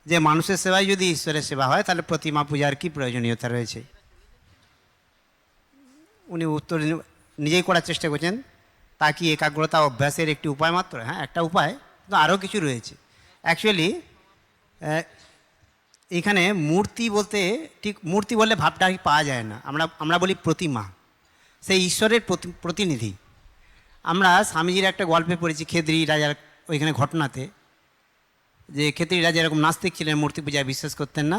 যে মানুষের সেবায় যদি ঈশ্বরের সেবা হয় তাহলে প্রতিমা পূজার কি প্রয়োজনীয়তা রয়েছে। উনি উত্তর নিজেই করার চেষ্টা করছেন, তা কি একাগ্রতা অভ্যাসের একটি উপায় মাত্র? হ্যাঁ, একটা উপায়, কিন্তু আরও কিছু রয়েছে। অ্যাকচুয়ালি এখানে মূর্তি বলতে, ঠিক মূর্তি বললে ভাবটা পাওয়া যায় না, আমরা আমরা বলি প্রতিমা, সেই ঈশ্বরের প্রতিনিধি। আমরা স্বামীজির একটা গল্পে পড়েছি, খেতড়ি রাজার ওইখানে ঘটনাতে, যে খেতড়ি রাজা এরকম নাস্তিক ছিলেন, মূর্তি পূজায় বিশ্বাস করতেন না।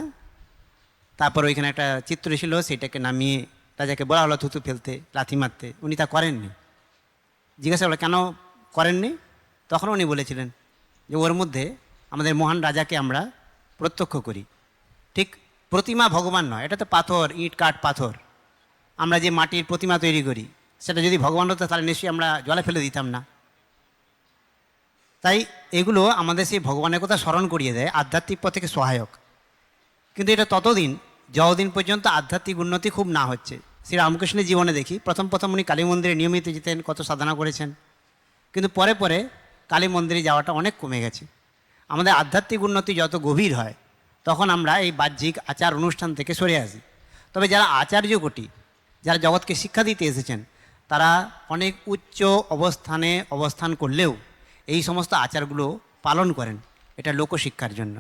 তারপর ওইখানে একটা চিত্র ছিল, সেটাকে নামিয়ে রাজাকে বলা হলো থুতু ফেলতে, লাথি মারতে, উনি তা করেননি। জিজ্ঞাসা করলো কেন করেননি? তখন উনি বলেছিলেন যে ওর মধ্যে আমাদের মহান রাজাকে আমরা প্রত্যক্ষ করি। ঠিক প্রতিমা ভগবান নয়, এটা তো পাথর, ইট কাঠ পাথর। আমরা যে মাটির প্রতিমা তৈরি করি, সেটা যদি ভগবান হতো তাহলে নিশ্চয়ই আমরা জলে ফেলে দিতাম না। তাই এগুলো আমাদের সেই ভগবানের কথা স্মরণ করিয়ে দেয়, আধ্যাত্মিক পথে সহায়ক। কিন্তু এটা ততদিন যতদিন পর্যন্ত আধ্যাত্মিক উন্নতি খুব না হচ্ছে। শ্রী রামকৃষ্ণের জীবনে দেখি, প্রথম প্রথম উনি কালী মন্দিরে নিয়মিত যেতেন, কত সাধনা করেছেন, কিন্তু পরে পরে কালী মন্দিরে যাওয়াটা অনেক কমে গেছে। আমাদের আধ্যাত্মিক উন্নতি যত গভীর হয়, তখন আমরা এই বাহ্যিক আচার অনুষ্ঠান থেকে সরে আসি। তবে যারা আচার্য কোটি, যারা জগৎকে শিক্ষা দিতে এসেছেন, তারা অনেক উচ্চ অবস্থানে অবস্থান করলেও এই সমস্ত আচারগুলো পালন করেন, এটা লোকশিক্ষার জন্য।